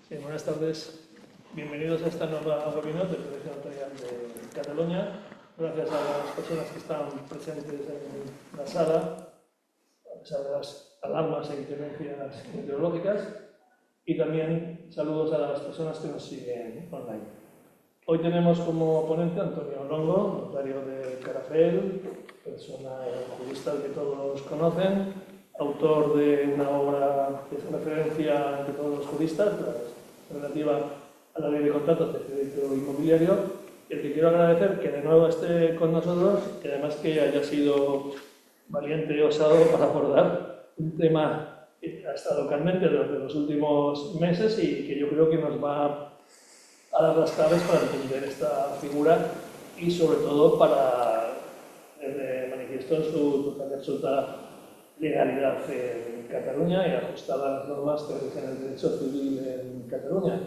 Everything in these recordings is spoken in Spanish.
Buenas tardes. Bienvenidos a esta nueva reunión del Colegio Notarial de Cataluña. Gracias a las personas que están presentes en la sala, a pesar de las alarmas e intervenciones meteorológicas, y también saludos a las personas que nos siguen online. Hoy tenemos como ponente a Antonio Longo, notario de Calafell, persona jurista que todos conocen, autor de una obra que es referencia entre todos los juristas, relativa a la ley de contratos de crédito inmobiliario, el que quiero agradecer que de nuevo esté con nosotros y además que haya sido valiente y osado para abordar un tema que ha estado candente durante los últimos meses y que yo creo que nos va a dar las claves para entender esta figura y sobre todo para poner de manifiesto su total y absoluta legalidad en Cataluña y ajustada a las normas que rigen el derecho civil en Cataluña.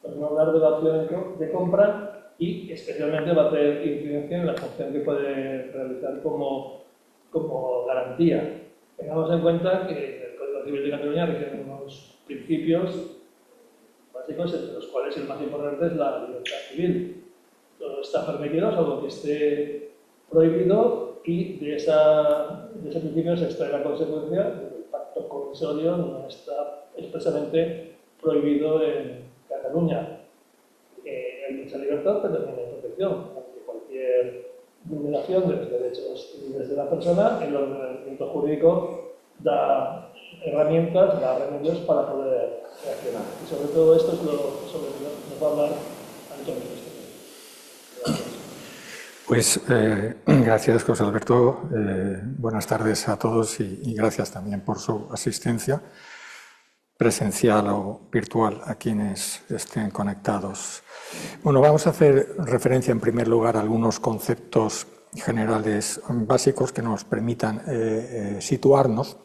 Vamos a hablar de la opción de compra y especialmente va a hacer incidencia en la función que puede realizar como garantía. Tengamos en cuenta que el Código Civil de Cataluña rige unos principios básicos, entre los cuales el más importante es la libertad civil. Todo está permitido, salvo que esté prohibido, y de ese principio se extrae la consecuencia de que el pacto comisorio no está expresamente prohibido en Cataluña. Hay mucha libertad, pero también hay protección ante cualquier vulneración de los derechos civiles de la persona. El ordenamiento jurídico da herramientas, da remedios para poder reaccionar. Y sobre todo esto es sobre lo que nos va a hablar Antonio. Pues gracias, José Alberto. Buenas tardes a todos y gracias también por su asistencia presencial o virtual a quienes estén conectados. Bueno, vamos a hacer referencia en primer lugar a algunos conceptos generales básicos que nos permitan situarnos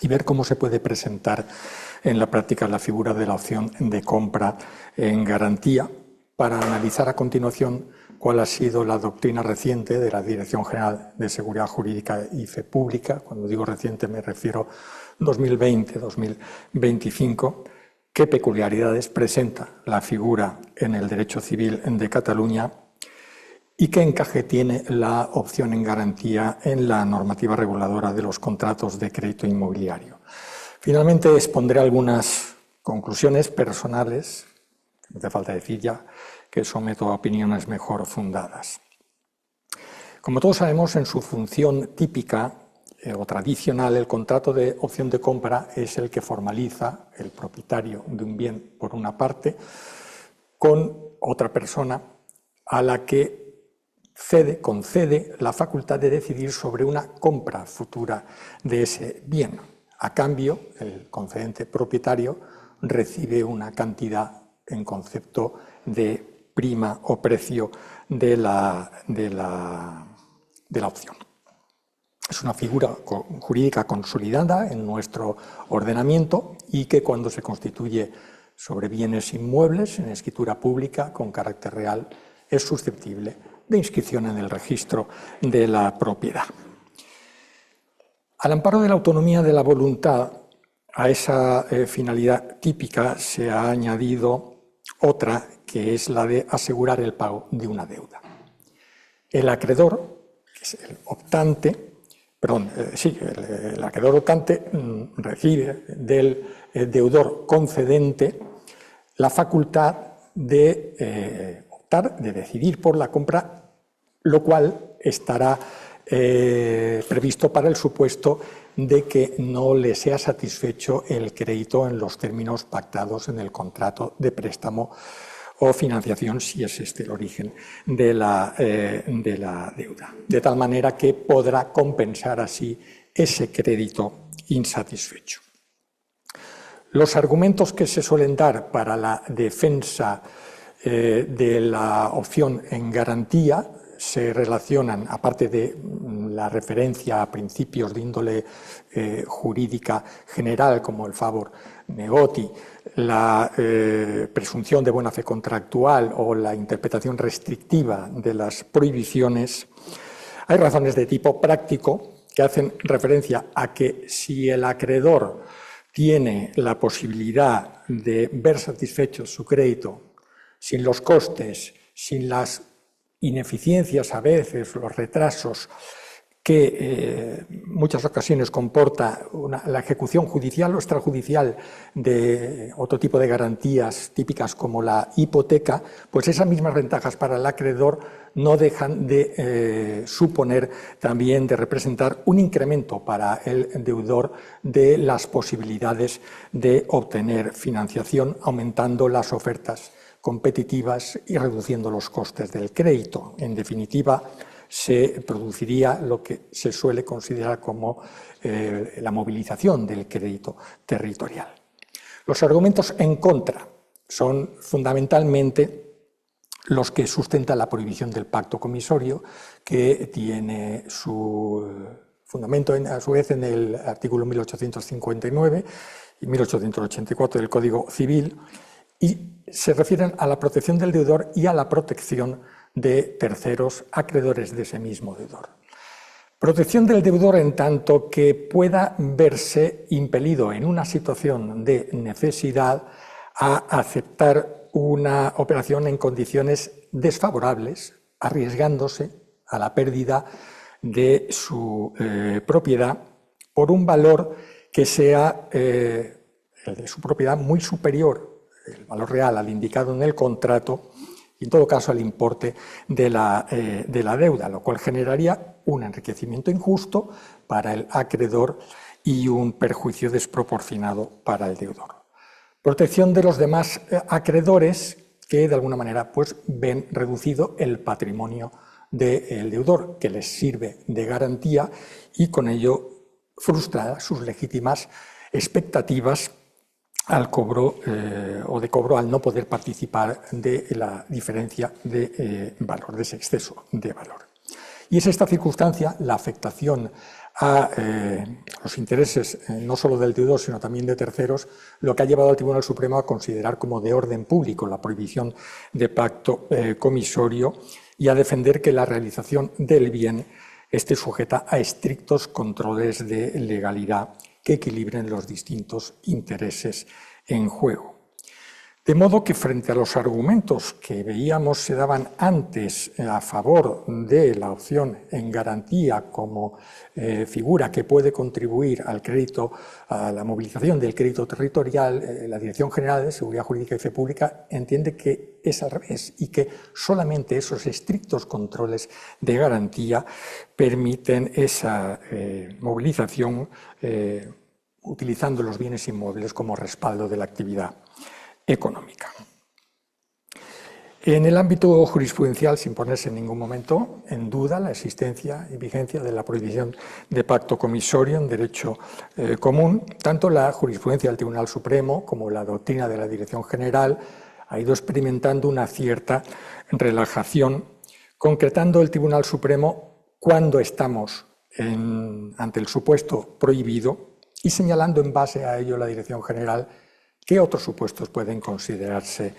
y ver cómo se puede presentar en la práctica la figura de la opción de compra en garantía, para analizar a continuación cuál ha sido la doctrina reciente de la Dirección General de Seguridad Jurídica y Fe Pública. Cuando digo reciente me refiero 2020-2025, qué peculiaridades presenta la figura en el derecho civil de Cataluña y qué encaje tiene la opción en garantía en la normativa reguladora de los contratos de crédito inmobiliario. Finalmente expondré algunas conclusiones personales, no hace falta decir ya que someto a opiniones mejor fundadas. Como todos sabemos, en su función típica o tradicional, el contrato de opción de compra es el que formaliza el propietario de un bien por una parte con otra persona a la que concede la facultad de decidir sobre una compra futura de ese bien. A cambio, el concedente propietario recibe una cantidad en concepto de prima o precio de la opción. Es una figura jurídica consolidada en nuestro ordenamiento y que cuando se constituye sobre bienes inmuebles en escritura pública con carácter real es susceptible de inscripción en el registro de la propiedad. Al amparo de la autonomía de la voluntad, a esa finalidad típica se ha añadido otra, que es la de asegurar el pago de una deuda. El acreedor, que es el optante, el acreedor optante recibe del deudor concedente la facultad de optar, de decidir por la compra, lo cual estará previsto para el supuesto de que no le sea satisfecho el crédito en los términos pactados en el contrato de préstamo o financiación, si es este el origen de la deuda. De tal manera que podrá compensar así ese crédito insatisfecho. Los argumentos que se suelen dar para la defensa de la opción en garantía se relacionan, aparte de la referencia a principios de índole jurídica general como el favor negoti, la presunción de buena fe contractual o la interpretación restrictiva de las prohibiciones, hay razones de tipo práctico que hacen referencia a que si el acreedor tiene la posibilidad de ver satisfecho su crédito sin los costes, sin las ineficiencias a veces, los retrasos que en muchas ocasiones comporta la ejecución judicial o extrajudicial de otro tipo de garantías típicas como la hipoteca, pues esas mismas ventajas para el acreedor no dejan de suponer también de representar un incremento para el deudor de las posibilidades de obtener financiación, aumentando las ofertas competitivas y reduciendo los costes del crédito. En definitiva, se produciría lo que se suele considerar como la movilización del crédito territorial. Los argumentos en contra son fundamentalmente los que sustentan la prohibición del pacto comisorio, que tiene su fundamento a su vez en el artículo 1859 y 1884 del Código Civil, y se refieren a la protección del deudor y a la protección de terceros acreedores de ese mismo deudor. Protección del deudor en tanto que pueda verse impelido en una situación de necesidad a aceptar una operación en condiciones desfavorables, arriesgándose a la pérdida de su propiedad por un valor que sea el de su propiedad muy superior, el valor real al indicado en el contrato, y en todo caso al importe de la deuda, lo cual generaría un enriquecimiento injusto para el acreedor y un perjuicio desproporcionado para el deudor. Protección de los demás acreedores que de alguna manera pues, ven reducido el patrimonio del deudor, que les sirve de garantía y con ello frustra sus legítimas expectativas al cobro o de cobro al no poder participar de la diferencia de valor, de ese exceso de valor. Y es esta circunstancia, la afectación a los intereses no solo del deudor, sino también de terceros, lo que ha llevado al Tribunal Supremo a considerar como de orden público la prohibición de pacto comisorio y a defender que la realización del bien esté sujeta a estrictos controles de legalidad que equilibren los distintos intereses en juego. De modo que frente a los argumentos que veíamos se daban antes a favor de la opción en garantía como figura que puede contribuir al crédito, a la movilización del crédito territorial, la Dirección General de Seguridad Jurídica y Fe Pública entiende que es al revés y que solamente esos estrictos controles de garantía permiten esa movilización utilizando los bienes inmuebles como respaldo de la actividad económica. En el ámbito jurisprudencial, sin ponerse en ningún momento en duda la existencia y vigencia de la prohibición de pacto comisorio en derecho común, tanto la jurisprudencia del Tribunal Supremo como la doctrina de la Dirección General ha ido experimentando una cierta relajación, concretando el Tribunal Supremo cuando estamos ante el supuesto prohibido y señalando en base a ello la Dirección General qué otros supuestos pueden considerarse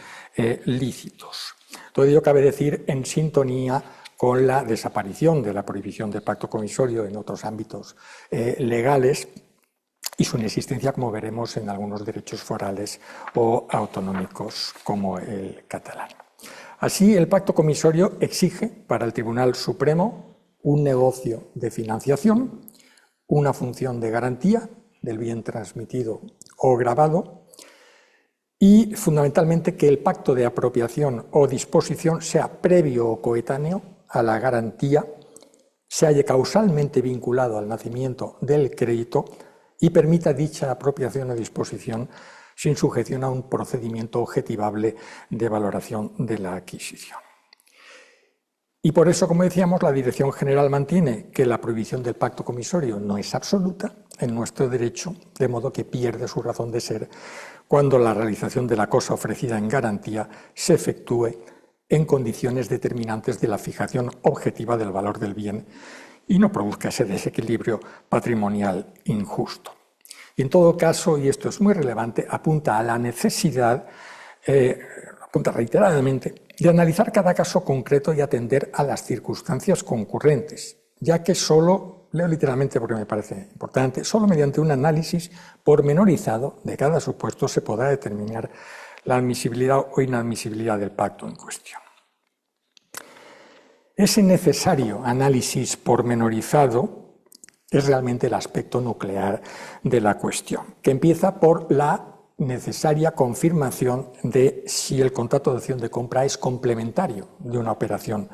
lícitos. Todo ello cabe decir en sintonía con la desaparición de la prohibición del pacto comisorio en otros ámbitos legales y su inexistencia, como veremos, en algunos derechos forales o autonómicos como el catalán. Así, el pacto comisorio exige para el Tribunal Supremo un negocio de financiación, una función de garantía del bien transmitido o grabado y, fundamentalmente, que el pacto de apropiación o disposición sea previo o coetáneo a la garantía, se halle causalmente vinculado al nacimiento del crédito y permita dicha apropiación o disposición sin sujeción a un procedimiento objetivable de valoración de la adquisición. Y por eso, como decíamos, la Dirección General mantiene que la prohibición del pacto comisorio no es absoluta en nuestro derecho, de modo que pierde su razón de ser cuando la realización de la cosa ofrecida en garantía se efectúe en condiciones determinantes de la fijación objetiva del valor del bien y no produzca ese desequilibrio patrimonial injusto. Y en todo caso, y esto es muy relevante, apunta a la necesidad, apunta reiteradamente, de analizar cada caso concreto y atender a las circunstancias concurrentes, ya que solo leo literalmente porque me parece importante, solo mediante un análisis pormenorizado de cada supuesto se podrá determinar la admisibilidad o inadmisibilidad del pacto en cuestión. Ese necesario análisis pormenorizado es realmente el aspecto nuclear de la cuestión, que empieza por la necesaria confirmación de si el contrato de opción de compra es complementario de una operación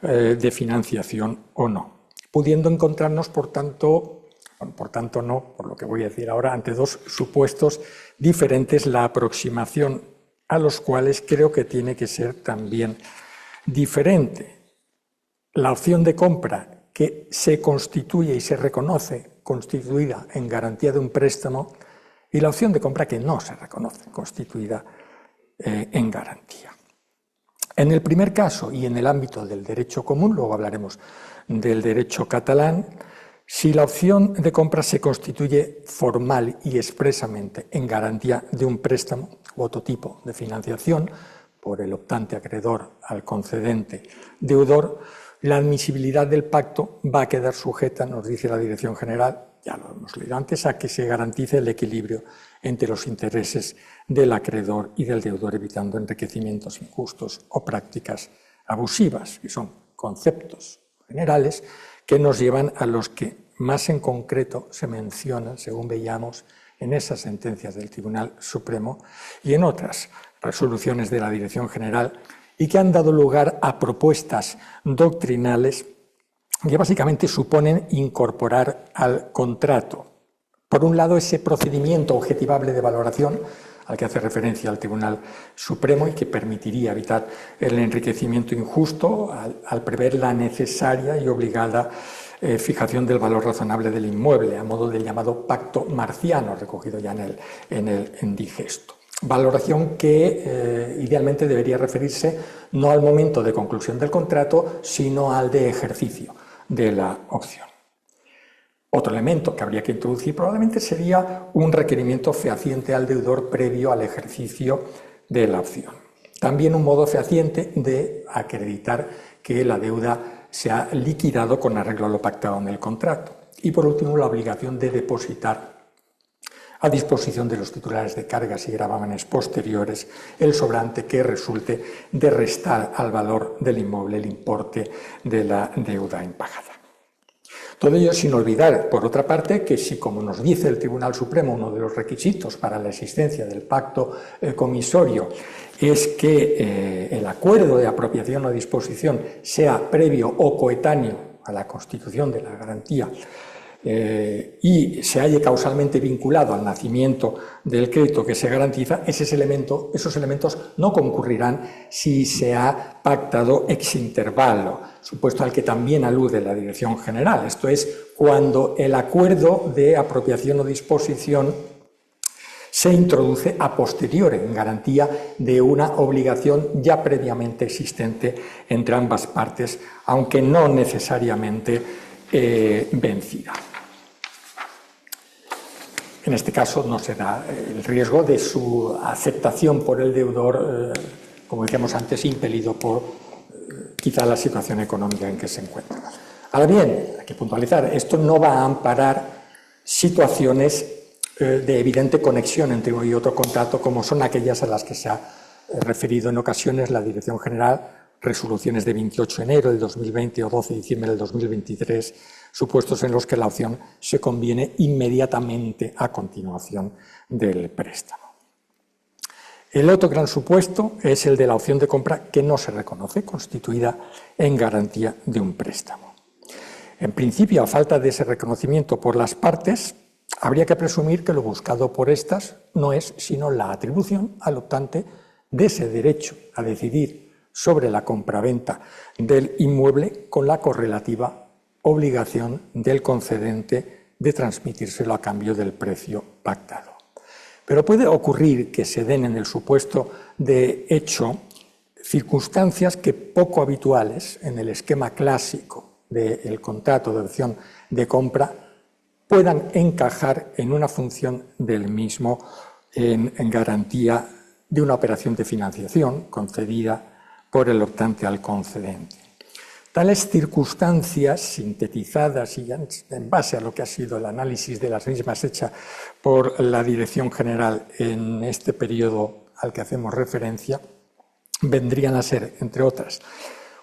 de financiación o no, pudiendo encontrarnos, por tanto no, por lo que voy a decir ahora, ante dos supuestos diferentes, la aproximación a los cuales creo que tiene que ser también diferente. La opción de compra que se constituye y se reconoce constituida en garantía de un préstamo y la opción de compra que no se reconoce constituida en garantía. En el primer caso y en el ámbito del derecho común, luego hablaremos del derecho catalán, si la opción de compra se constituye formal y expresamente en garantía de un préstamo u otro tipo de financiación por el optante acreedor al concedente deudor, la admisibilidad del pacto va a quedar sujeta, nos dice la Dirección General, ya lo hemos leído antes, a que se garantice el equilibrio entre los intereses del acreedor y del deudor, evitando enriquecimientos injustos o prácticas abusivas, que son conceptos generales que nos llevan a los que más en concreto se mencionan, según veíamos, en esas sentencias del Tribunal Supremo y en otras resoluciones de la Dirección General, y que han dado lugar a propuestas doctrinales que básicamente suponen incorporar al contrato, por un lado, ese procedimiento objetivable de valoración al que hace referencia el Tribunal Supremo y que permitiría evitar el enriquecimiento injusto al prever la necesaria y obligada fijación del valor razonable del inmueble, a modo del llamado pacto marciano, recogido ya en el indigesto. Valoración que idealmente debería referirse no al momento de conclusión del contrato, sino al de ejercicio de la opción. Otro elemento que habría que introducir probablemente sería un requerimiento fehaciente al deudor previo al ejercicio de la opción. También un modo fehaciente de acreditar que la deuda se ha liquidado con arreglo a lo pactado en el contrato. Y por último, la obligación de depositar a disposición de los titulares de cargas y gravámenes posteriores el sobrante que resulte de restar al valor del inmueble el importe de la deuda impagada. Todo ello sin olvidar, por otra parte, que si, como nos dice el Tribunal Supremo, uno de los requisitos para la existencia del pacto comisorio es que el acuerdo de apropiación o disposición sea previo o coetáneo a la constitución de la garantía y se halle causalmente vinculado al nacimiento del crédito que se garantiza, esos elementos no concurrirán si se ha pactado ex intervalo, supuesto al que también alude la Dirección General. Esto es, cuando el acuerdo de apropiación o disposición se introduce a posteriori en garantía de una obligación ya previamente existente entre ambas partes, aunque no necesariamente vencida. En este caso no se da el riesgo de su aceptación por el deudor, como decíamos antes, impelido por quizá la situación económica en que se encuentra. Ahora bien, hay que puntualizar, esto no va a amparar situaciones de evidente conexión entre uno y otro contrato, como son aquellas a las que se ha referido en ocasiones la Dirección General, resoluciones de 28 de enero del 2020 o 12 de diciembre del 2023, supuestos en los que la opción se conviene inmediatamente a continuación del préstamo. El otro gran supuesto es el de la opción de compra que no se reconoce, constituida en garantía de un préstamo. En principio, a falta de ese reconocimiento por las partes, habría que presumir que lo buscado por estas no es sino la atribución al optante de ese derecho a decidir sobre la compraventa del inmueble con la correlativa obligación del concedente de transmitírselo a cambio del precio pactado. Pero puede ocurrir que se den en el supuesto de hecho circunstancias que poco habituales en el esquema clásico del contrato de opción de compra puedan encajar en una función del mismo en garantía de una operación de financiación concedida por el optante al concedente. Tales circunstancias sintetizadas y en base a lo que ha sido el análisis de las mismas hecha por la Dirección General en este periodo al que hacemos referencia, vendrían a ser, entre otras,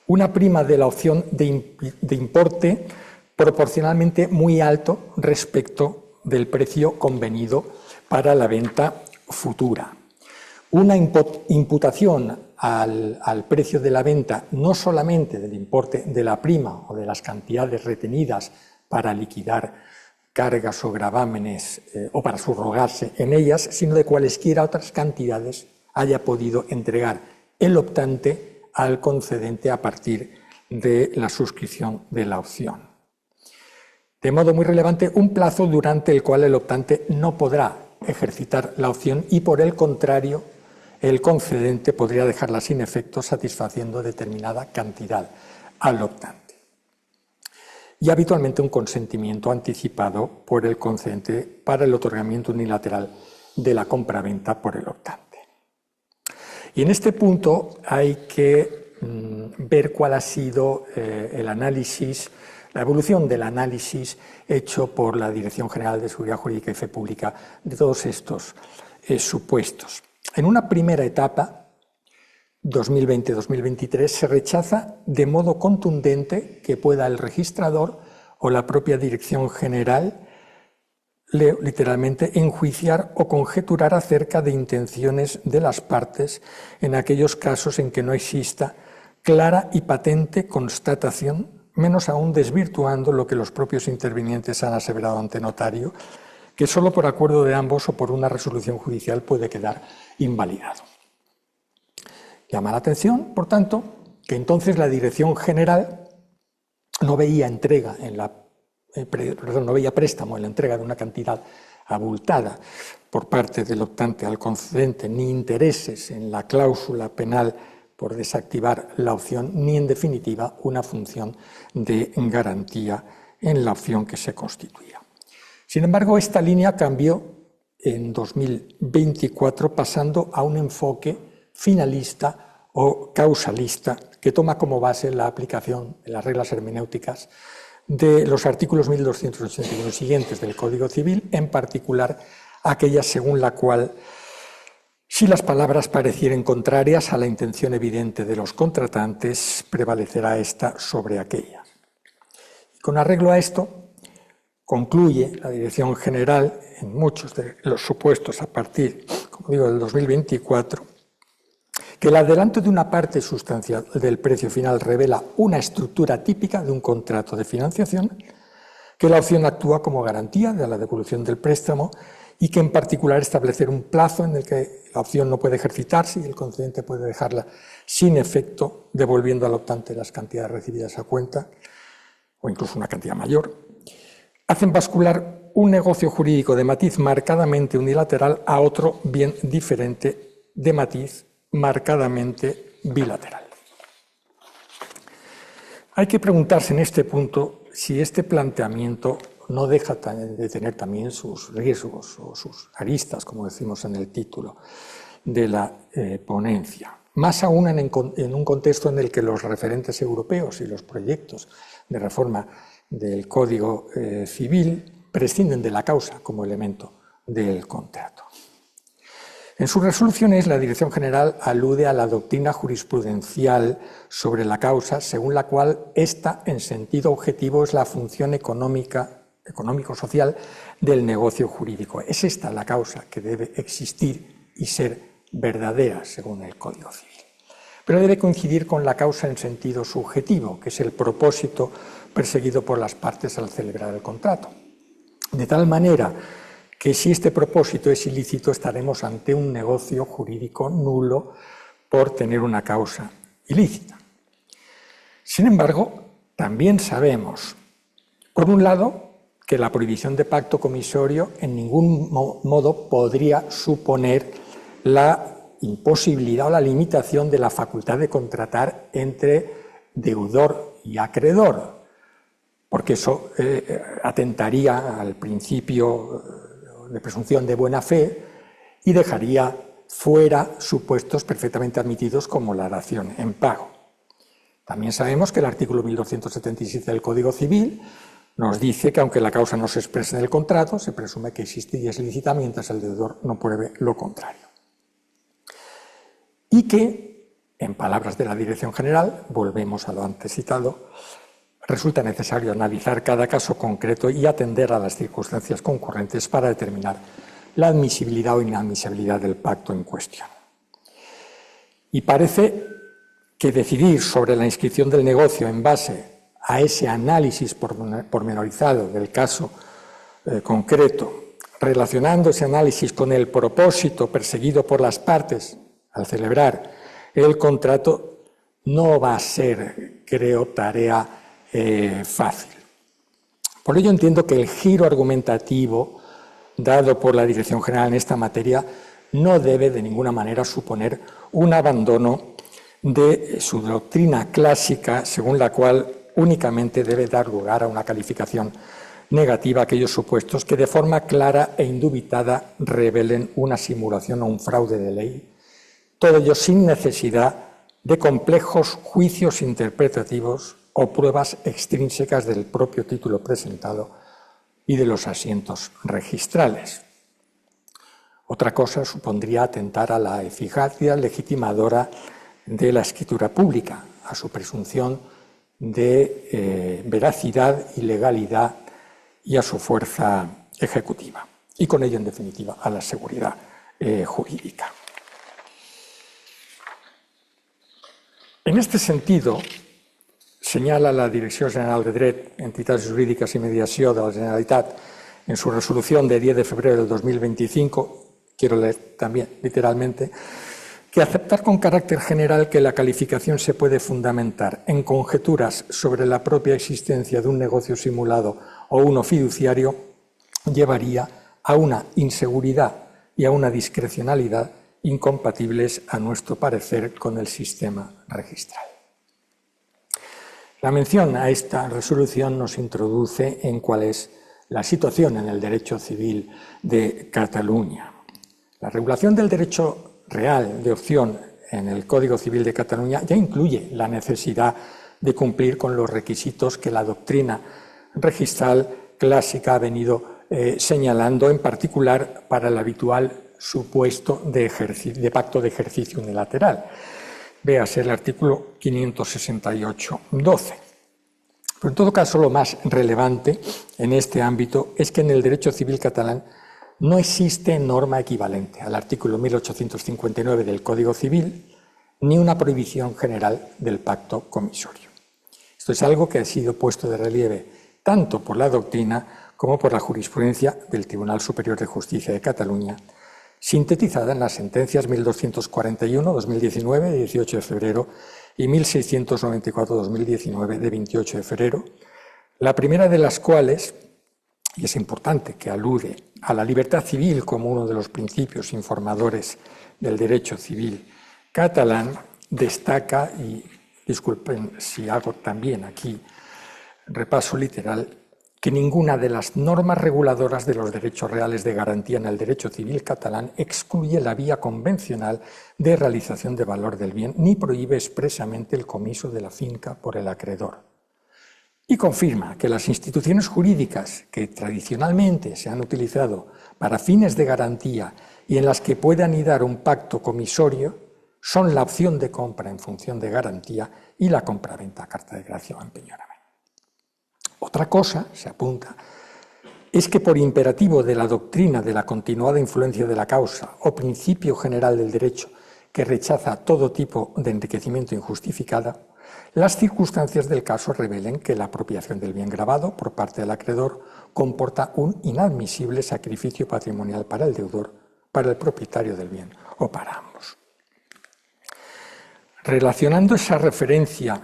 una prima de la opción de importe proporcionalmente muy alto respecto del precio convenido para la venta futura. Una imputación al precio de la venta no solamente del importe de la prima o de las cantidades retenidas para liquidar cargas o gravámenes o para subrogarse en ellas, sino de cualesquiera otras cantidades haya podido entregar el optante al concedente a partir de la suscripción de la opción. De modo muy relevante, un plazo durante el cual el optante no podrá ejercitar la opción y, por el contrario, el concedente podría dejarla sin efecto satisfaciendo determinada cantidad al optante. Y habitualmente un consentimiento anticipado por el concedente para el otorgamiento unilateral de la compraventa por el optante. Y en este punto hay que ver cuál ha sido el análisis, la evolución del análisis hecho por la Dirección General de Seguridad Jurídica y Fe Pública de todos estos supuestos. En una primera etapa, 2020-2023, se rechaza de modo contundente que pueda el registrador o la propia Dirección General literalmente enjuiciar o conjeturar acerca de intenciones de las partes en aquellos casos en que no exista clara y patente constatación, menos aún desvirtuando lo que los propios intervinientes han aseverado ante notario, que solo por acuerdo de ambos o por una resolución judicial puede quedar invalidado. Llama la atención, por tanto, que entonces la Dirección General no veía no veía préstamo en la entrega de una cantidad abultada por parte del optante al concedente, ni intereses en la cláusula penal por desactivar la opción, ni en definitiva una función de garantía en la opción que se constituía. Sin embargo, esta línea cambió en 2024 pasando a un enfoque finalista o causalista que toma como base la aplicación de las reglas hermenéuticas de los artículos 1281 siguientes del Código Civil, en particular aquella según la cual, si las palabras parecieren contrarias a la intención evidente de los contratantes, prevalecerá esta sobre aquella. Y con arreglo a esto, concluye la Dirección General, en muchos de los supuestos a partir, como digo, del 2024, que el adelanto de una parte sustancial del precio final revela una estructura típica de un contrato de financiación, que la opción actúa como garantía de la devolución del préstamo y que en particular establecer un plazo en el que la opción no puede ejercitarse y el concedente puede dejarla sin efecto, devolviendo al optante las cantidades recibidas a cuenta o incluso una cantidad mayor, hacen bascular un negocio jurídico de matiz marcadamente unilateral a otro bien diferente de matiz marcadamente bilateral. Hay que preguntarse en este punto si este planteamiento no deja de tener también sus riesgos o sus aristas, como decimos en el título de la ponencia. Más aún en un contexto en el que los referentes europeos y los proyectos de reforma del Código Civil prescinden de la causa como elemento del contrato. En sus resoluciones, la Dirección General alude a la doctrina jurisprudencial sobre la causa, según la cual esta, en sentido objetivo, es la función económico-social del negocio jurídico. Es esta la causa que debe existir y ser verdadera, según el Código Civil. Pero debe coincidir con la causa en sentido subjetivo, que es el propósito perseguido por las partes al celebrar el contrato. De tal manera que si este propósito es ilícito, estaremos ante un negocio jurídico nulo por tener una causa ilícita. Sin embargo, también sabemos, por un lado, que la prohibición de pacto comisorio en ningún modo podría suponer la imposibilidad o la limitación de la facultad de contratar entre deudor y acreedor, porque eso atentaría al principio de presunción de buena fe y dejaría fuera supuestos perfectamente admitidos como la dación en pago. También sabemos que el artículo 1277 del Código Civil nos dice que aunque la causa no se exprese en el contrato, se presume que existe y es lícita mientras el deudor no pruebe lo contrario. Y que, en palabras de la Dirección General, volvemos a lo antes citado, resulta necesario analizar cada caso concreto y atender a las circunstancias concurrentes para determinar la admisibilidad o inadmisibilidad del pacto en cuestión. Y parece que decidir sobre la inscripción del negocio en base a ese análisis pormenorizado del caso concreto, relacionando ese análisis con el propósito perseguido por las partes al celebrar el contrato, no va a ser, creo, tarea fácil. Por ello entiendo que el giro argumentativo dado por la Dirección General en esta materia no debe de ninguna manera suponer un abandono de su doctrina clásica, según la cual únicamente debe dar lugar a una calificación negativa a aquellos supuestos que de forma clara e indubitada revelen una simulación o un fraude de ley, todo ello sin necesidad de complejos juicios interpretativos o pruebas extrínsecas del propio título presentado y de los asientos registrales. Otra cosa supondría atentar a la eficacia legitimadora de la escritura pública, a su presunción de veracidad y legalidad y a su fuerza ejecutiva, y con ello, en definitiva, a la seguridad jurídica. En este sentido, señala la Direcció General de Dret, Entitats Jurídiques i Mediació de la Generalitat en su resolución de 10 de febrero del 2025, quiero leer también literalmente, que aceptar con carácter general que la calificación se puede fundamentar en conjeturas sobre la propia existencia de un negocio simulado o uno fiduciario llevaría a una inseguridad y a una discrecionalidad incompatibles, a nuestro parecer, con el sistema registral. La mención a esta resolución nos introduce en cuál es la situación en el derecho civil de Cataluña. La regulación del derecho real de opción en el Código Civil de Cataluña ya incluye la necesidad de cumplir con los requisitos que la doctrina registral clásica ha venido señalando, en particular para el habitual supuesto de pacto de ejercicio unilateral. Véase el artículo 568.12. Pero en todo caso, lo más relevante en este ámbito es que en el derecho civil catalán no existe norma equivalente al artículo 1859 del Código Civil ni una prohibición general del pacto comisorio. Esto es algo que ha sido puesto de relieve tanto por la doctrina como por la jurisprudencia del Tribunal Superior de Justicia de Cataluña, sintetizada en las sentencias 1241-2019 de 18 de febrero y 1694-2019 de 28 de febrero, la primera de las cuales, y es importante que alude a la libertad civil como uno de los principios informadores del derecho civil catalán, destaca, y disculpen si hago también aquí repaso literal, que ninguna de las normas reguladoras de los derechos reales de garantía en el derecho civil catalán excluye la vía convencional de realización de valor del bien, ni prohíbe expresamente el comiso de la finca por el acreedor. Y confirma que las instituciones jurídicas que tradicionalmente se han utilizado para fines de garantía y en las que puede anidar un pacto comisorio son la opción de compra en función de garantía y la compraventa a carta de gracia o empeñoramiento. Otra cosa, se apunta, es que por imperativo de la doctrina de la continuada influencia de la causa o principio general del derecho que rechaza todo tipo de enriquecimiento injustificado, las circunstancias del caso revelen que la apropiación del bien grabado por parte del acreedor comporta un inadmisible sacrificio patrimonial para el deudor, para el propietario del bien o para ambos. Relacionando esa referencia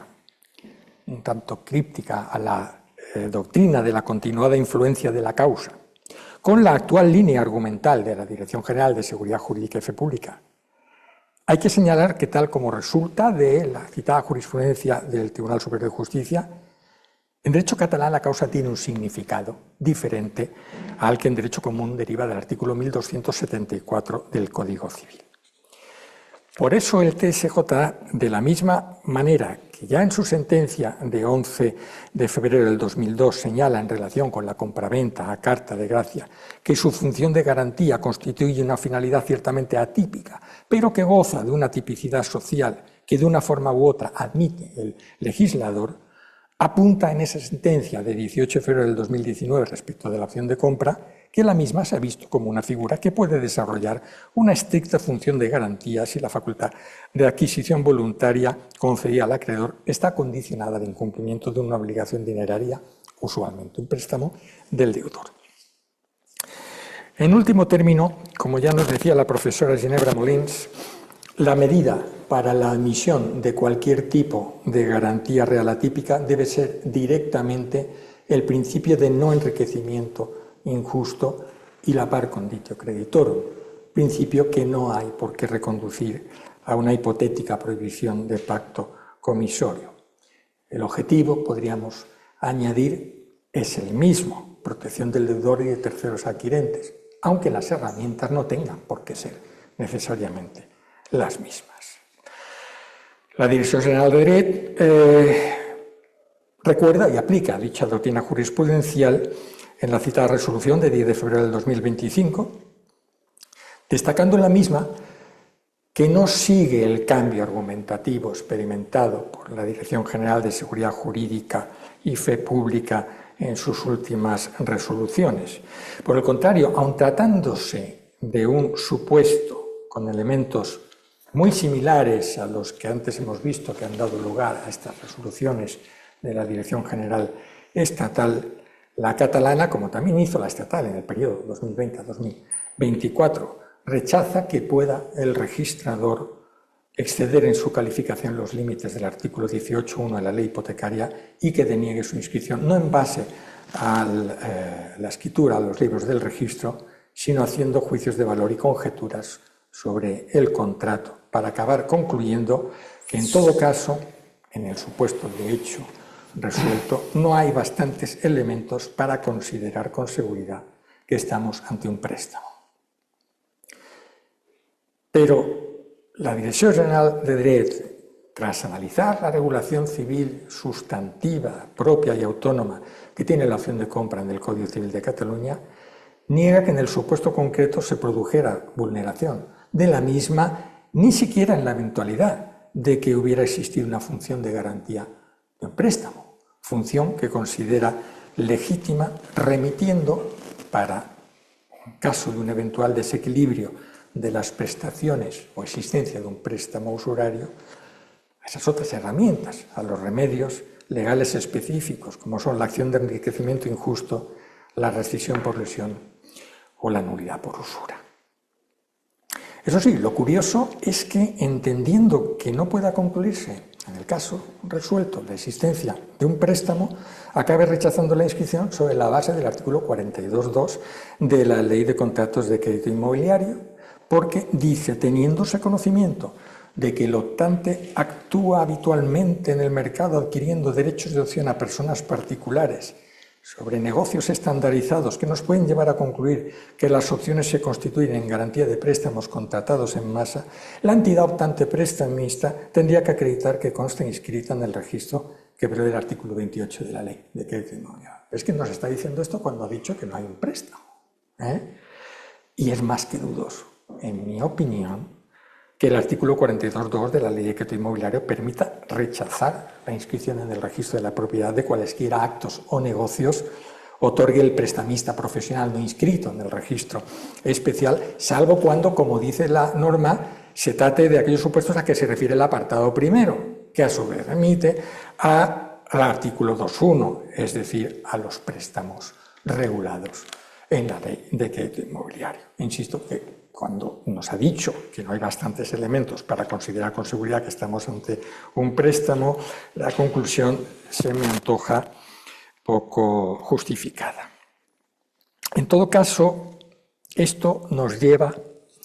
un tanto críptica a la doctrina de la continuada influencia de la causa con la actual línea argumental de la Dirección General de Seguridad Jurídica y Fe Pública, hay que señalar que, tal como resulta de la citada jurisprudencia del Tribunal Superior de Justicia, en derecho catalán la causa tiene un significado diferente al que en derecho común deriva del artículo 1274 del Código Civil. Por eso el TSJ, de la misma manera que ya en su sentencia de 11 de febrero del 2002 señala en relación con la compraventa a carta de gracia que su función de garantía constituye una finalidad ciertamente atípica, pero que goza de una tipicidad social que de una forma u otra admite el legislador, apunta en esa sentencia de 18 de febrero del 2019 respecto de la opción de compra que la misma se ha visto como una figura que puede desarrollar una estricta función de garantía si la facultad de adquisición voluntaria concedida al acreedor está condicionada al incumplimiento de una obligación dineraria, usualmente un préstamo, del deudor. En último término, como ya nos decía la profesora Ginebra Molins, la medida para la admisión de cualquier tipo de garantía real atípica debe ser directamente el principio de no enriquecimiento injusto y la par conditio creditorum, principio que no hay por qué reconducir a una hipotética prohibición de pacto comisorio. El objetivo, podríamos añadir, es el mismo, protección del deudor y de terceros adquirentes, aunque las herramientas no tengan por qué ser necesariamente las mismas. La Dirección General de Dret recuerda y aplica dicha doctrina jurisprudencial en la citada resolución de 10 de febrero del 2025, destacando en la misma que no sigue el cambio argumentativo experimentado por la Dirección General de Seguridad Jurídica y Fe Pública en sus últimas resoluciones. Por el contrario, aun tratándose de un supuesto con elementos muy similares a los que antes hemos visto que han dado lugar a estas resoluciones de la Dirección General Estatal, la catalana, como también hizo la estatal en el periodo 2020-2024, rechaza que pueda el registrador exceder en su calificación los límites del artículo 18.1 de la ley hipotecaria y que deniegue su inscripción, no en base a la escritura, a los libros del registro, sino haciendo juicios de valor y conjeturas sobre el contrato, para acabar concluyendo que en todo caso, en el supuesto de hecho resuelto, no hay bastantes elementos para considerar con seguridad que estamos ante un préstamo. Pero la Dirección General de Dret, tras analizar la regulación civil sustantiva, propia y autónoma que tiene la opción de compra en el Código Civil de Cataluña, niega que en el supuesto concreto se produjera vulneración de la misma, ni siquiera en la eventualidad de que hubiera existido una función de garantía de un préstamo, función que considera legítima, remitiendo, para en caso de un eventual desequilibrio de las prestaciones o existencia de un préstamo usurario, a esas otras herramientas, a los remedios legales específicos, como son la acción de enriquecimiento injusto, la rescisión por lesión o la nulidad por usura. Eso sí, lo curioso es que, entendiendo que no pueda concluirse en el caso resuelto la existencia de un préstamo, acabe rechazando la inscripción sobre la base del artículo 42.2 de la Ley de Contratos de Crédito Inmobiliario, porque dice, teniéndose conocimiento de que el optante actúa habitualmente en el mercado adquiriendo derechos de opción a personas particulares sobre negocios estandarizados que nos pueden llevar a concluir que las opciones se constituyen en garantía de préstamos contratados en masa, la entidad optante prestamista tendría que acreditar que consta inscrita en el registro que prevé el artículo 28 de la Ley de Crédito Inmobiliario. Es que nos está diciendo esto cuando ha dicho que no hay un préstamo, Y es más que dudoso, en mi opinión, que el artículo 42.2 de la Ley de Crédito Inmobiliario permita rechazar la inscripción en el registro de la propiedad de cualesquiera actos o negocios otorgue el prestamista profesional no inscrito en el registro especial, salvo cuando, como dice la norma, se trate de aquellos supuestos a que se refiere el apartado primero, que a su vez remite al artículo 2.1, es decir, a los préstamos regulados en la Ley de Crédito Inmobiliario. Insisto que cuando nos ha dicho que no hay bastantes elementos para considerar con seguridad que estamos ante un préstamo, la conclusión se me antoja poco justificada. En todo caso, esto nos lleva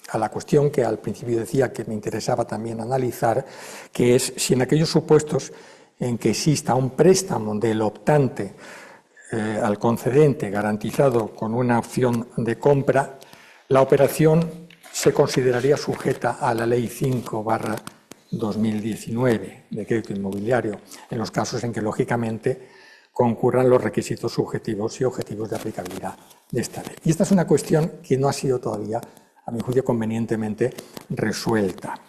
a la cuestión que al principio decía que me interesaba también analizar, que es si en aquellos supuestos en que exista un préstamo del optante al concedente garantizado con una opción de compra, la operación se consideraría sujeta a la Ley 5/2001 2019 de crédito inmobiliario, en los casos en que, lógicamente, concurran los requisitos subjetivos y objetivos de aplicabilidad de esta ley. Y esta es una cuestión que no ha sido todavía, a mi juicio, convenientemente resuelta.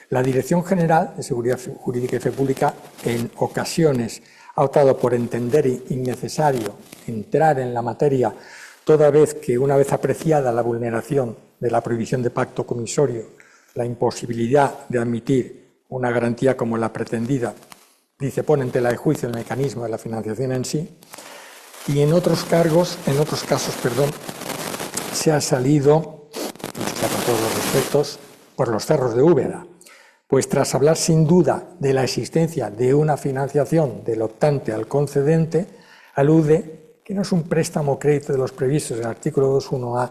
La Dirección General de Seguridad Jurídica y Fe Pública en ocasiones ha optado por entender innecesario entrar en la materia, toda vez que, una vez apreciada la vulneración de la prohibición de pacto comisorio, la imposibilidad de admitir una garantía como la pretendida, dice, pone en tela de juicio el mecanismo de la financiación en sí, y en otros casos, se ha salido, con todos los respetos, por los cerros de Úbeda, pues tras hablar sin duda de la existencia de una financiación del optante al concedente, alude que no es un préstamo o crédito de los previstos en el artículo 2.1a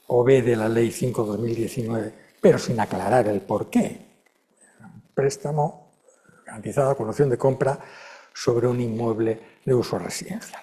o b de la Ley 5/2019, pero sin aclarar el porqué. Un préstamo garantizado con opción de compra sobre un inmueble de uso residencial.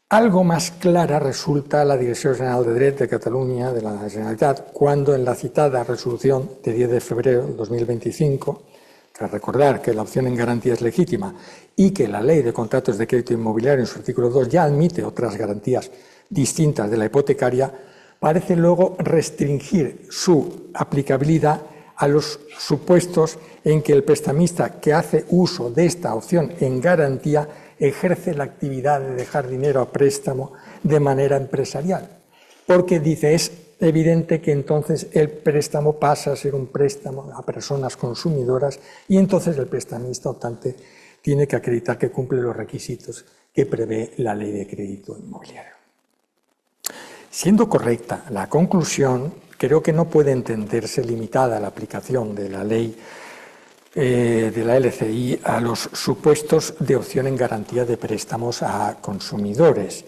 Algo más clara resulta la Dirección General de Dret de Cataluña, de la Generalitat, cuando en la citada resolución de 10 de febrero de 2025, tras recordar que la opción en garantía es legítima y que la Ley de Contratos de Crédito Inmobiliario en su artículo 2 ya admite otras garantías distintas de la hipotecaria, parece luego restringir su aplicabilidad a los supuestos en que el prestamista que hace uso de esta opción en garantía ejerce la actividad de dejar dinero a préstamo de manera empresarial. Porque dice, es evidente que entonces el préstamo pasa a ser un préstamo a personas consumidoras y entonces el prestamista optante tiene que acreditar que cumple los requisitos que prevé la Ley de Crédito Inmobiliario. Siendo correcta la conclusión, creo que no puede entenderse limitada la aplicación de la ley de la LCI a los supuestos de opción en garantía de préstamos a consumidores.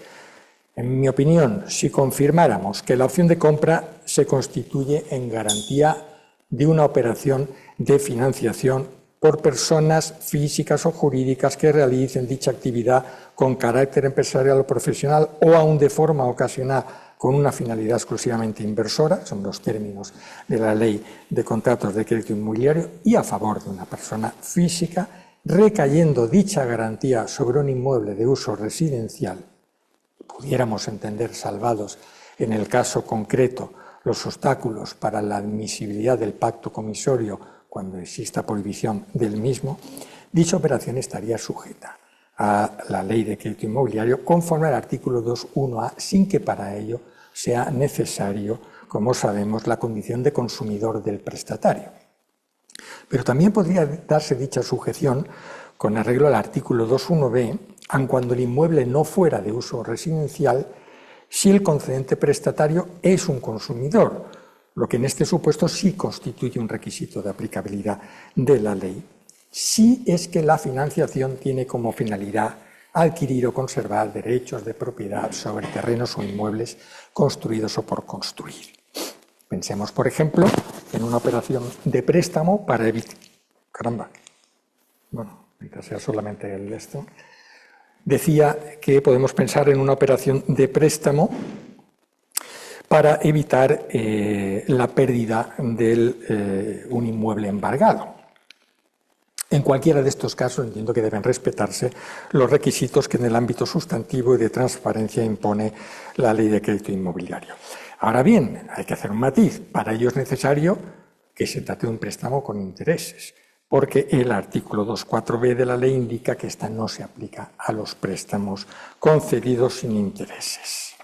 En mi opinión, si confirmáramos que la opción de compra se constituye en garantía de una operación de financiación por personas físicas o jurídicas que realicen dicha actividad con carácter empresarial o profesional o aún de forma ocasional con una finalidad exclusivamente inversora, son los términos de la Ley de Contratos de Crédito Inmobiliario, y a favor de una persona física, recayendo dicha garantía sobre un inmueble de uso residencial, pudiéramos entender salvados en el caso concreto los obstáculos para la admisibilidad del pacto comisorio cuando exista prohibición del mismo, dicha operación estaría sujeta a la Ley de Crédito Inmobiliario conforme al artículo 2.1a, sin que para ello sea necesario, como sabemos, la condición de consumidor del prestatario. Pero también podría darse dicha sujeción con arreglo al artículo 2.1b, aun cuando el inmueble no fuera de uso residencial, si el concedente prestatario es un consumidor, lo que en este supuesto sí constituye un requisito de aplicabilidad de la ley, si es que la financiación tiene como finalidad adquirir o conservar derechos de propiedad sobre terrenos o inmuebles construidos o por construir. Pensemos, por ejemplo, en una operación de préstamo para evitar... Caramba, bueno, mientras sea solamente el esto. Decía que podemos pensar en una operación de préstamo para evitar la pérdida de un inmueble embargado. En cualquiera de estos casos entiendo que deben respetarse los requisitos que en el ámbito sustantivo y de transparencia impone la Ley de Crédito Inmobiliario. Ahora bien, hay que hacer un matiz. Para ello es necesario que se trate de un préstamo con intereses, porque el artículo 2.4b de la ley indica que esta no se aplica a los préstamos concedidos sin intereses.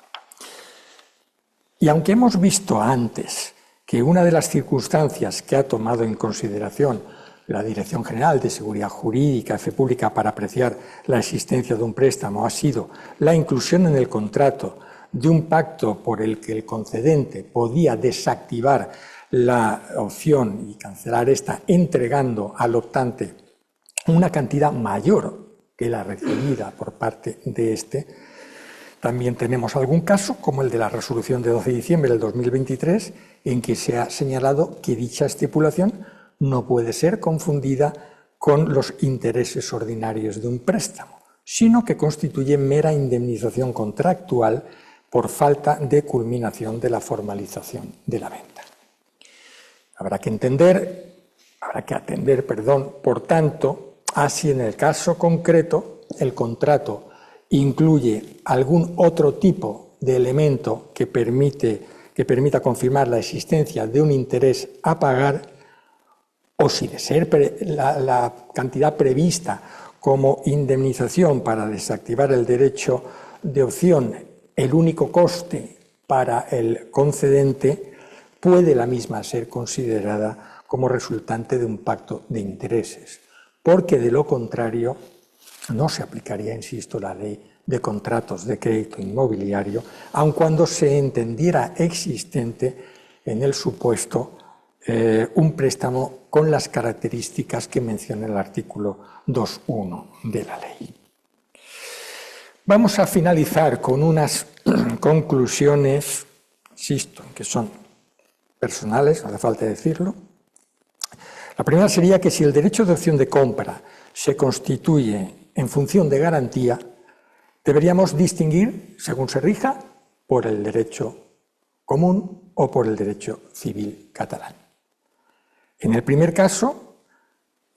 Y aunque hemos visto antes que una de las circunstancias que ha tomado en consideración la Dirección General de Seguridad Jurídica y Fe Pública para apreciar la existencia de un préstamo ha sido la inclusión en el contrato de un pacto por el que el concedente podía desactivar la opción y cancelar esta entregando al optante una cantidad mayor que la recibida por parte de este. También tenemos algún caso, como el de la resolución de 12 de diciembre del 2023, en que se ha señalado que dicha estipulación no puede ser confundida con los intereses ordinarios de un préstamo, sino que constituye mera indemnización contractual por falta de culminación de la formalización de la venta. Habrá que entender habrá que atender, por tanto, a si en el caso concreto el contrato incluye algún otro tipo de elemento que permita confirmar la existencia de un interés a pagar, o si de ser la cantidad prevista como indemnización para desactivar el derecho de opción el único coste para el concedente, puede la misma ser considerada como resultante de un pacto de intereses, porque de lo contrario no se aplicaría, insisto, la ley de contratos de crédito inmobiliario, aun cuando se entendiera existente en el supuesto un préstamo con las características que menciona el artículo 2.1 de la ley. Vamos a finalizar con unas conclusiones, insisto, que son personales, no hace falta decirlo. La primera sería que si el derecho de opción de compra se constituye en función de garantía, deberíamos distinguir, según se rija, por el derecho común o por el derecho civil catalán. En el primer caso,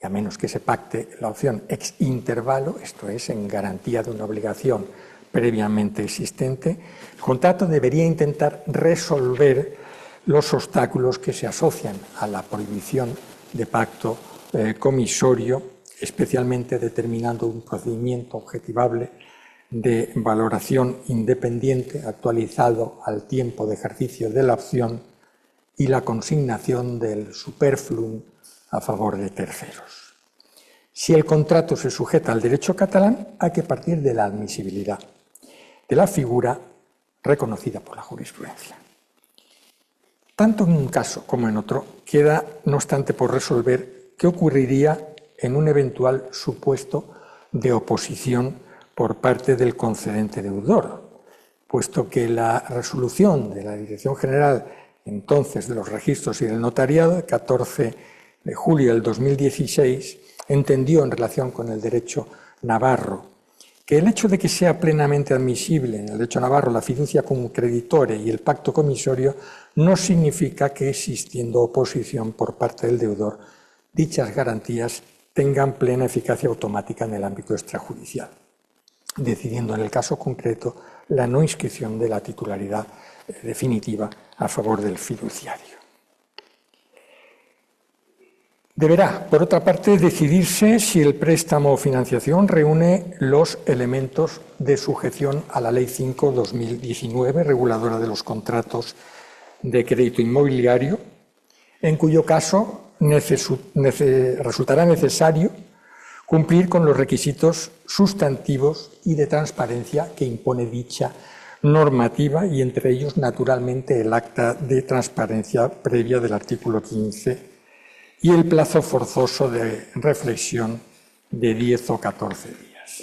y a menos que se pacte la opción ex intervalo, esto es, en garantía de una obligación previamente existente, el contrato debería intentar resolver los obstáculos que se asocian a la prohibición de pacto comisorio, especialmente determinando un procedimiento objetivable de valoración independiente actualizado al tiempo de ejercicio de la opción y la consignación del superfluum a favor de terceros. Si el contrato se sujeta al derecho catalán, hay que partir de la admisibilidad de la figura reconocida por la jurisprudencia. Tanto en un caso como en otro, queda, no obstante, por resolver qué ocurriría en un eventual supuesto de oposición por parte del concedente deudor, puesto que la resolución de la Dirección General entonces de los Registros y del Notariado, el 14 de julio del 2016, entendió en relación con el derecho navarro que el hecho de que sea plenamente admisible en el derecho navarro la fiducia cum creditore y el pacto comisorio no significa que, existiendo oposición por parte del deudor, dichas garantías tengan plena eficacia automática en el ámbito extrajudicial, decidiendo en el caso concreto la no inscripción de la titularidad definitiva a favor del fiduciario. Deberá, por otra parte, decidirse si el préstamo o financiación reúne los elementos de sujeción a la Ley 5/2019, reguladora de los contratos de crédito inmobiliario, en cuyo caso resultará necesario cumplir con los requisitos sustantivos y de transparencia que impone dicha normativa y entre ellos, naturalmente, el acta de transparencia previa del artículo 15 y el plazo forzoso de reflexión de 10 o 14 días.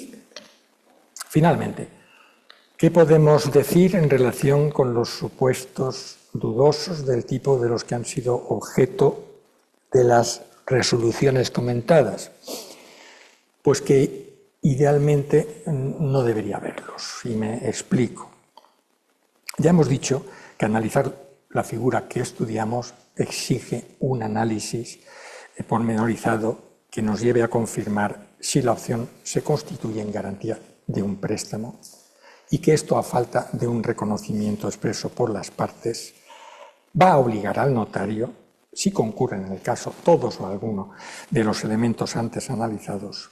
Finalmente, ¿qué podemos decir en relación con los supuestos dudosos del tipo de los que han sido objeto de las resoluciones comentadas? Pues que idealmente no debería haberlos, y me explico. Ya hemos dicho que analizar la figura que estudiamos exige un análisis pormenorizado que nos lleve a confirmar si la opción se constituye en garantía de un préstamo y que esto, a falta de un reconocimiento expreso por las partes, va a obligar al notario, si concurren en el caso todos o alguno de los elementos antes analizados,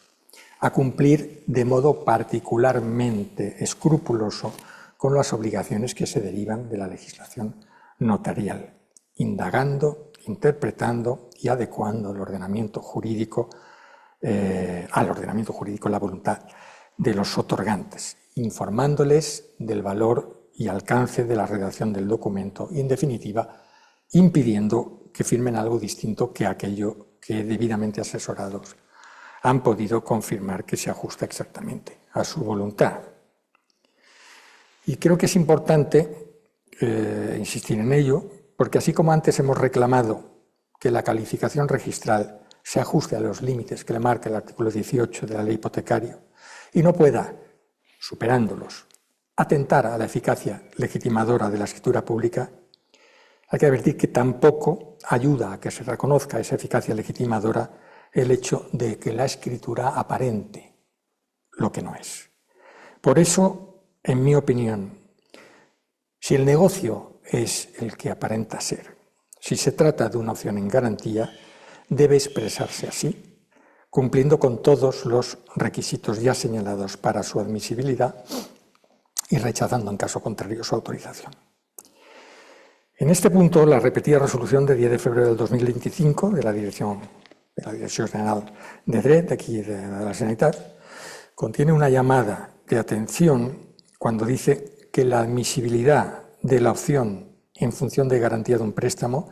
a cumplir de modo particularmente escrupuloso con las obligaciones que se derivan de la legislación notarial, indagando, interpretando y adecuando el ordenamiento jurídico al ordenamiento jurídico la voluntad de los otorgantes, informándoles del valor y alcance de la redacción del documento y, en definitiva, impidiendo que firmen algo distinto que aquello que, debidamente asesorados, han podido confirmar que se ajusta exactamente a su voluntad. Y creo que es importante insistir en ello, porque así como antes hemos reclamado que la calificación registral se ajuste a los límites que le marca el artículo 18 de la ley hipotecaria y no pueda, superándolos, atentar a la eficacia legitimadora de la escritura pública, Hay que advertir que tampoco ayuda a que se reconozca esa eficacia legitimadora el hecho de que la escritura aparente lo que no es. Por eso, en mi opinión, si el negocio es el que aparenta ser, si se trata de una opción en garantía, debe expresarse así, cumpliendo con todos los requisitos ya señalados para su admisibilidad y rechazando en caso contrario su autorización. En este punto, la repetida resolución de 10 de febrero del 2025 de la Dirección General de Dret, de aquí de la Generalitat, contiene una llamada de atención cuando dice que la admisibilidad de la opción en función de garantía de un préstamo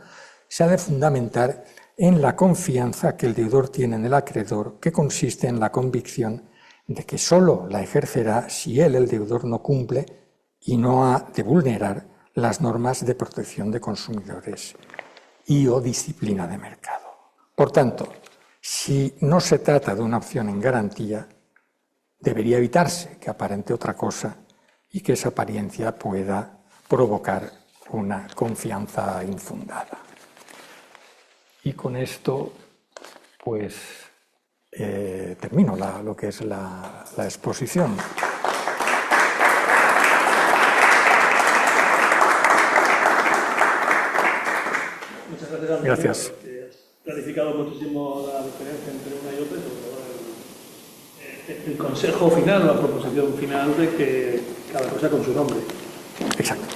se ha de fundamentar en la confianza que el deudor tiene en el acreedor, que consiste en la convicción de que solo la ejercerá si él, el deudor, no cumple y no ha de vulnerar las normas de protección de consumidores y o disciplina de mercado. Por tanto, si no se trata de una opción en garantía, debería evitarse que aparente otra cosa y que esa apariencia pueda provocar una confianza infundada. Y con esto, pues, termino lo que es la exposición. Muchas gracias, Antonio. Gracias. Has clarificado muchísimo la diferencia entre una y otra, y sobre todo el consejo final, la proposición final de que cada cosa con su nombre. Exacto.